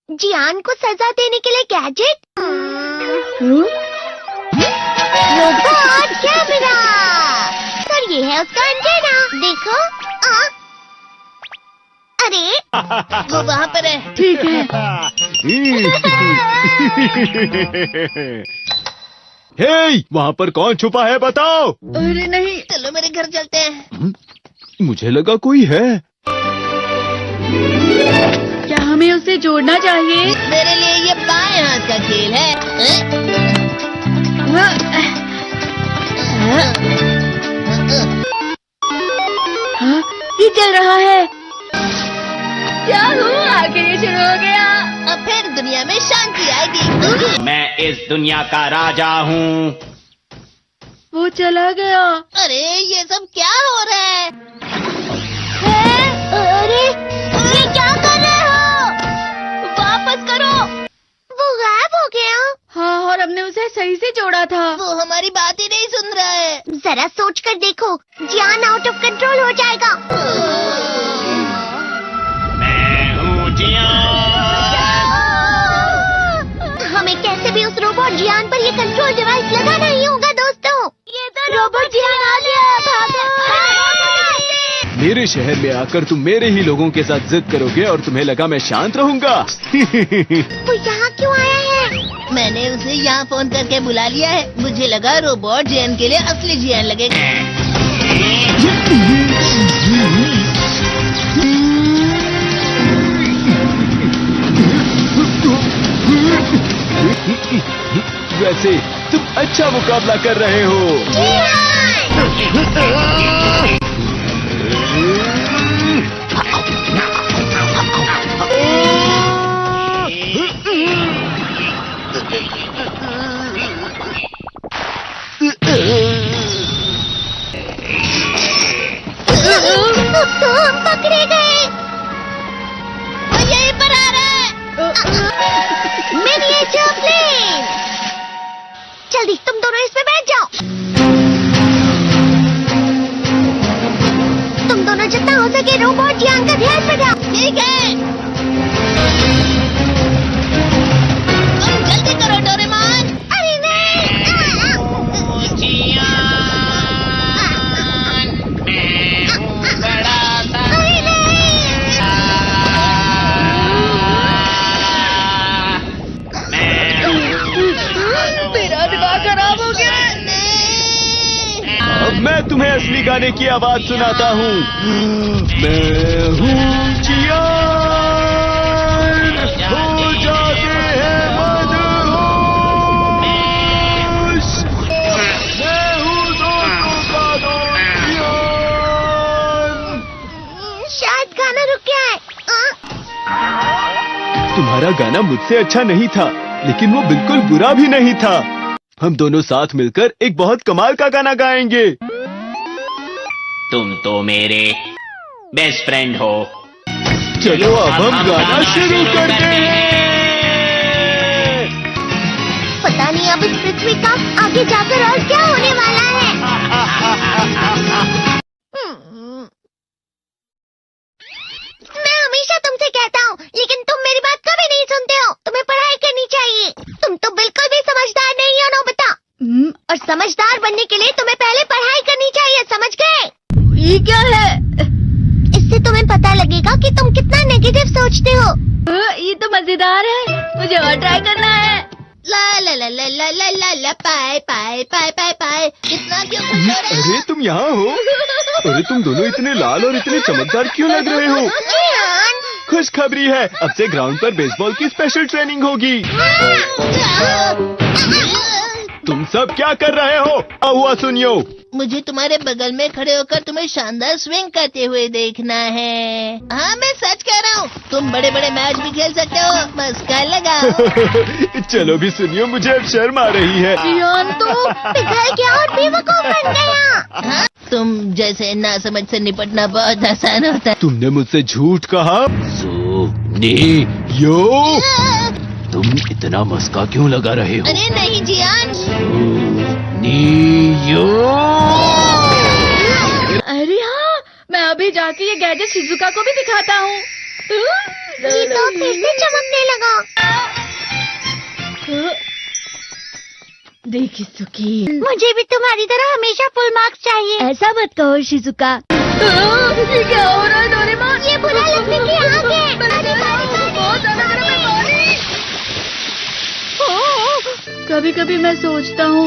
जियान को सजा देने के लिए गैजेट। Robot camera. सर ये है उसका एंटेना, देखो। अरे वो वहाँ पर है। ठीक है। हे, वहाँ पर कौन छुपा है बताओ। अरे नहीं। चलो मेरे घर चलते हैं। मुझे लगा कोई है। क्या हमें उसे जोड़ना चाहिए? मेरे लिए ये बाएं हाथ का खेल है। हाँ, ये चल रहा है। क्या हुआ? आखिर ये शुरू हो गया। अब फिर दुनिया में शांति आएगी। मैं इस दुनिया का राजा हूँ। वो चला गया। अरे ये सब क्या हो रहा है? अरे ये क्या कर रहे हो? वापस करो। वो गायब हो गया। हाँ, और हमने उसे सही से जोड़ा था। वो हमारी बात ही नहीं सुन रहा है। जरा सोच कर देखो, जियान आउट ऑफ कंट्रोल हो जाएगा। मैं हूँ जियान। हमें कैसे भी उस रोबोट जियान पर ये कंट्रोल डिवाइस लगाना ही होगा दोस्तों। ये तो रोबोट जियान आ गया। भागो। मेरे शहर में आकर तुम मेरे ही लोगों के साथ जिद करोगे और तुम्हें लगा मैं शांत रहूंगा। वो यहाँ क्यों आया है? मैंने उसे यहाँ फोन करके बुला लिया है। मुझे लगा रोबोट जियान के लिए असली जियान लगेगा। वैसे तुम अच्छा मुकाबला कर रहे हो। तो हम पकड़े गए। वो यहीं पर आ रहा है। Miniature plane. जल्दी तुम दोनों इसमें बैठ जाओ। तुम दोनों जितना हो सके रोबोट जियान का ध्यान रखो। ठीक है। तुम जल्दी करो डोरेमोन। अरे नहीं। जियान, मैं हूँ बड़ा सा। अरे नहीं। मेरा दिमाग खराब हो गया। अब मैं तुम्हें असली गाने की आवाज सुनाता हूँ। मैं हूँ जियान, हो जाते हैं मदहोश। मैं हूँ दोस्तों का दोस्त जियान। शायद गाना रुक गया है। तुम्हारा गाना मुझसे अच्छा नहीं था, लेकिन वो बिल्कुल बुरा भी नहीं था। हम दोनों साथ मिलकर एक बहुत कमाल का गाना गाएंगे। तुम तो मेरे बेस्ट फ्रेंड हो। चलो अब हम गाना शुरू करते हैं। पता नहीं अब इस पृथ्वी का आगे जाकर और क्या होने वाला है। मैं हमेशा तुमसे कहता हूँ, लेकिन तुम मेरी बात कभी नहीं सुनते हो। तुम्हें पढ़ाई करनी चाहिए। तुम तो बिल्कुल भी समझदार नहीं हो नोबिता। और समझदार बनने के लिए तुम्हें पहले पढ़ाई करनी चाहिए, समझ गए? ये क्या है? इससे तुम्हें पता लगेगा कि तुम कितना नेगेटिव सोचते हो। ये तो मजेदार है। मुझे और ट्राई करना है। ला ला ला ला ला ला ला ला पाए पाए पाए पाए पाए। इतना क्यों खुश हो रहे हो? अरे तुम यहाँ हो? अरे तुम दोनों इतने लाल और इतने चमकदार क्यों लग रहे हो? जियान। खुशखबरी है, अब से ग्राउंड पर बेसबॉल की स्पेशल ट्रेनिंग होगी। तुम सब क्या कर रहे हो? हुआ सुनियो। मुझे तुम्हारे बगल में खड़े होकर तुम्हें शानदार स्विंग करते हुए देखना है। हाँ मैं सच कह रहा हूँ। तुम बड़े बड़े मैच भी खेल सकते हो, मस्का लगाओ। चलो भी सुनियो, मुझे अब शर्म आ रही है। जियान तो पिघल गया और बेवकूफ बन गया। हाँ? तुम जैसे नासमझ से निपटना बहुत आसान होता है। तुमने मुझसे झूठ कहा। सुनियो, तुम इतना मस्का क्यों लगा रहे हो? अरे नहीं जियान। सुनियो। अरे हाँ, मैं अभी जाके ये गैजेट शिजुका को भी दिखाता हूँ। जी तो फिर से चमकने लगा। देखी सुखी, मुझे भी तुम्हारी तरह हमेशा फुल मार्क्स चाहिए। ऐसा मत कहो शिजुका। ये क्या हो रहा है डोरेमोन? ये बुरा लगने की आग है। बहुत ज्यादा गर्म है पानी। कभी कभी मैं सोचता हूँ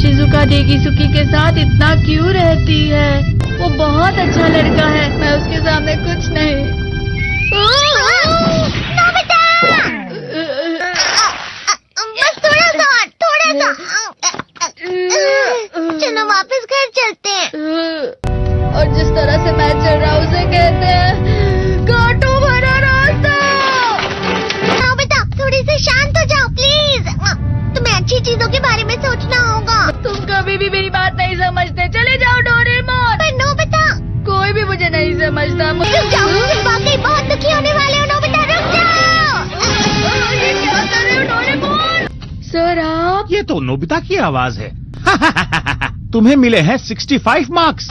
शिजुका डेगिसुकी के साथ इतना क्यों रहती है। वो बहुत अच्छा लड़का है, मैं उसके सामने कुछ नहीं। नोबिता! बस थोड़ा सा। चलो वापस घर चलते हैं। और जिस तरह से मैं चल रहा हूँ उसे कहते हैं कांटों भरा रास्ता। नोबिता, थोड़ी सी शांत हो जाओ प्लीज। तुम्हें अच्छी चीजों के बारे में सोचना होगा। तुम कभी भी मेरी बात नहीं समझते। चले जाओ डोरेमोन। पर नोबिता, कोई भी मुझे नहीं समझता। रुक जाओ, तुम वाकई बहुत दुखी होने वाले हो। नोबिता रुक जाओ। ये क्या कर रहे हो डोरेमोन? सर आप? ये तो नोबिता की आवाज है। तुम्हें मिले हैं 65 मार्क्स।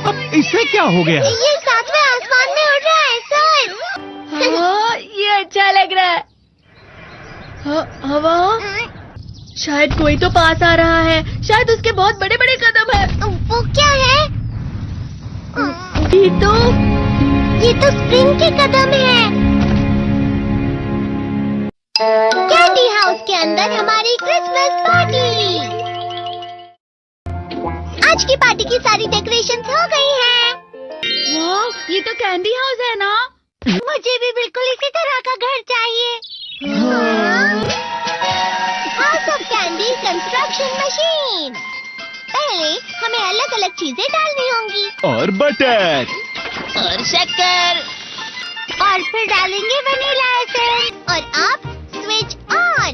अब इसे क्या हो गया? ये सातवें आसमान में उड़ रहा है सर। हाँ, ये अच्छा लग रहा है। हवा? शायद कोई तो पास आ रहा है। शायद उसके बहुत बड़े बड़े कदम है। वो क्या है? ये तो स्प्रिंग के कदम है। कैंडी हाउस के अंदर हमारी क्रिसमस पार्टी। आज की पार्टी की सारी डेकोरेशंस हो गई हैं। वाह, ये तो कैंडी हाउस है ना? मुझे भी बिल्कुल इसी तरह का घर चाहिए। House of candy construction machine. पहले हमें अलग अलग चीजें डालनी होंगी। और बटर। और शक्कर। और फिर डालेंगे वनीला एसेंस। और अब स्विच ऑन।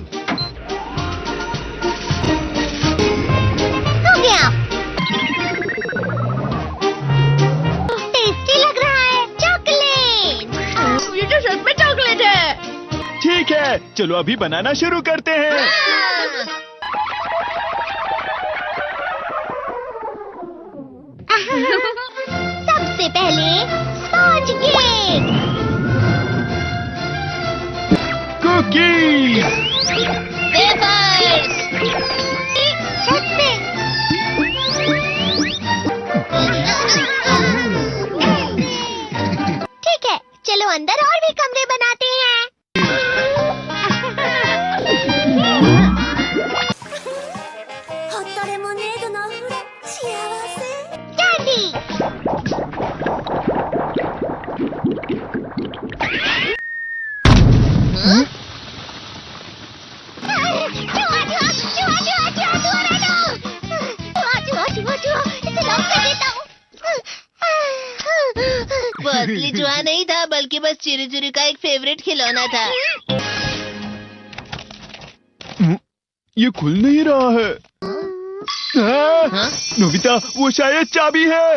हो गया। टेस्टी लग रहा है। चॉकलेट। ये तो सच में चॉकलेट है। ठीक है, चलो अभी बनाना शुरू करते हैं। सबसे पहले स्पॉन्ज केक। कुकीज। वेफर्स। छत पे। ठीक है, चलो अंदर और भी कमरे बनाते हैं। कैंडी। वो असली जुआ नहीं था, बल्कि बस चिरी चिरी का एक फेवरेट खिलौना था। ये खुल नहीं रहा है। नोबिता, वो शायद चाबी है।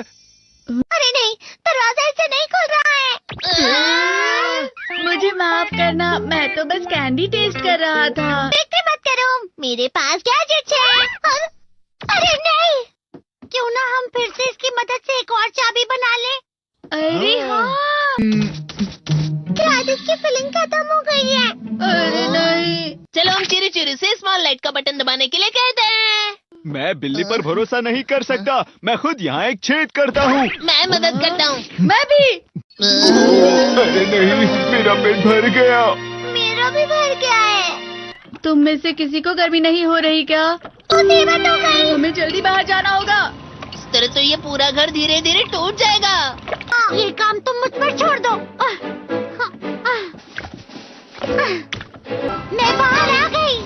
अरे नहीं, दरवाजा इससे नहीं खुल रहा है। मुझे माफ करना, मैं तो बस कैंडी टेस्ट कर रहा था। फिक्र मत करो, मेरे पास गैजेट्स है। अरे नहीं, क्यों ना हम फिर से इसकी मदद से एक और चाबी बना लें। अरे हाँ। शायद इसकी फिलिंग खत्म हो गई है। अरे नहीं। चलो हम चिरी चिरी से स्मॉल लाइट का बटन दबाने के लिए कहते हैं। मैं बिल्ली पर भरोसा नहीं कर सकता। मैं खुद यहाँ एक छेद करता हूँ। मैं मदद करता हूँ। मैं भी। अरे नहीं, मेरा पेट भर गया। मेरा भी भर गया है। तुम में से किसी को गर्मी नहीं हो रही क्या? मुसीबत हो गई। हमें जल्दी बाहर जाना होगा। इस तरह तो ये पूरा घर धीरे धीरे टूट जाएगा। ये काम तुम मुझ पर छोड़ दो। मैं बाहर आ गई।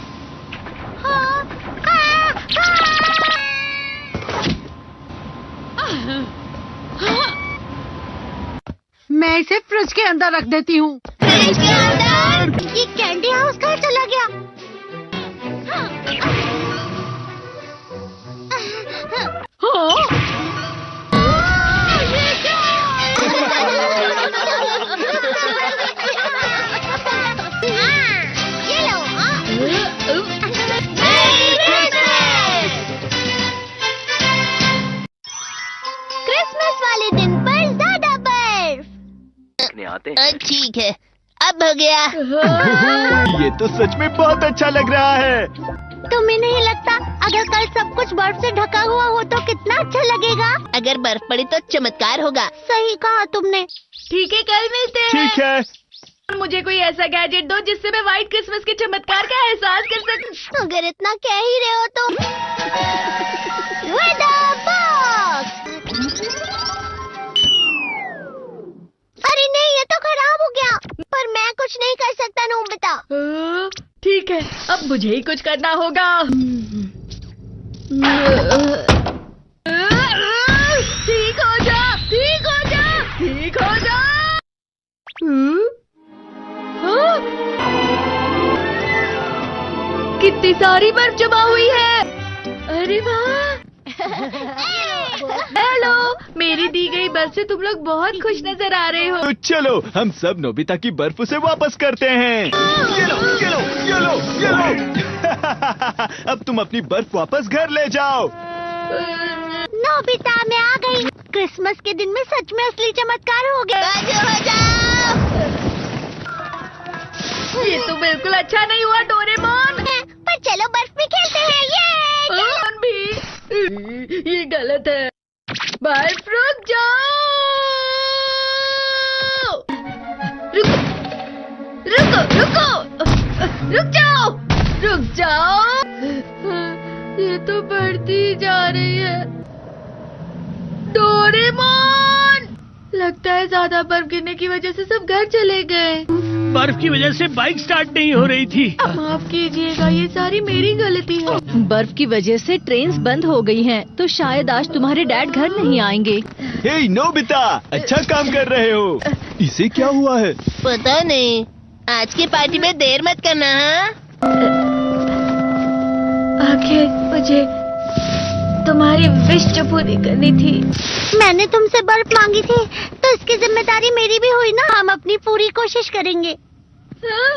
मैं इसे फ्रिज के अंदर रख देती हूँ। फ्रिज के अंदर? ये कैंडी हाउस कहाँ चला गया? ये लो। क्रिसमस वाले दिन पर ज्यादा बर्फ। ठीक है, अब हो गया। ये तो सच में बहुत अच्छा लग रहा है। तुम्हें नहीं लगता अगर कल सब कुछ बर्फ से ढका हुआ हो तो कितना अच्छा लगेगा? अगर बर्फ पड़ी तो चमत्कार होगा। सही कहा तुमने। ठीक है, कल मिलते हैं। ठीक है। मुझे कोई ऐसा गैजेट दो जिससे मैं व्हाइट क्रिसमस के चमत्कार का एहसास कर सकूं। अगर इतना कह ही रहे हो तो वेदर बॉक्स। अरे नहीं, ये तो खराब हो गया। पर मैं कुछ नहीं कर सकता नोबिता। ठीक है, अब मुझे ही कुछ करना होगा। ठीक हो जा, ठीक हो जा, ठीक हो जा। कितनी सारी बर्फ जमा हुई है। अरे वाह। हेलो, मेरी दी गई बर्फ से तुम लोग बहुत खुश नजर आ रहे हो। तो चलो हम सब नोबिता की बर्फ उसे वापस करते हैं। ये लो, ये लो, ये लो, ये लो। अब तुम अपनी बर्फ वापस घर ले जाओ। नोबिता, मैं आ गई। क्रिसमस के दिन में सच में असली चमत्कार हो गया। बाजू हो जाओ। ये तो बिल्कुल अच्छा नहीं हुआ डोरेमोन। पर चलो बर्फ में खेलते हैं। ये डोरेमोन भी, ये गलत है। बर्फ रुक जाओ। रुको, रुको, रुको, रुक जाओ, रुक जाओ। ये तो बढ़ती जा रही है। डोरेमोन, लगता है ज्यादा बर्फ गिरने की वजह से सब घर चले गए। बर्फ की वजह से बाइक स्टार्ट नहीं हो रही थी। माफ कीजिएगा, ये सारी मेरी गलती है। बर्फ की वजह से ट्रेन्स बंद हो गई हैं, तो शायद आज तुम्हारे डैड घर नहीं आएंगे। हे नोबिता, अच्छा काम कर रहे हो। इसे क्या हुआ है? पता नहीं। आज की पार्टी में देर मत करना। हाँ? आखिर मुझे तुम्हारी विश जो पूरी करनी थी। मैंने तुमसे बर्फ मांगी थी तो इसकी जिम्मेदारी मेरी भी हुई ना। हम अपनी पूरी कोशिश करेंगे। हाँ?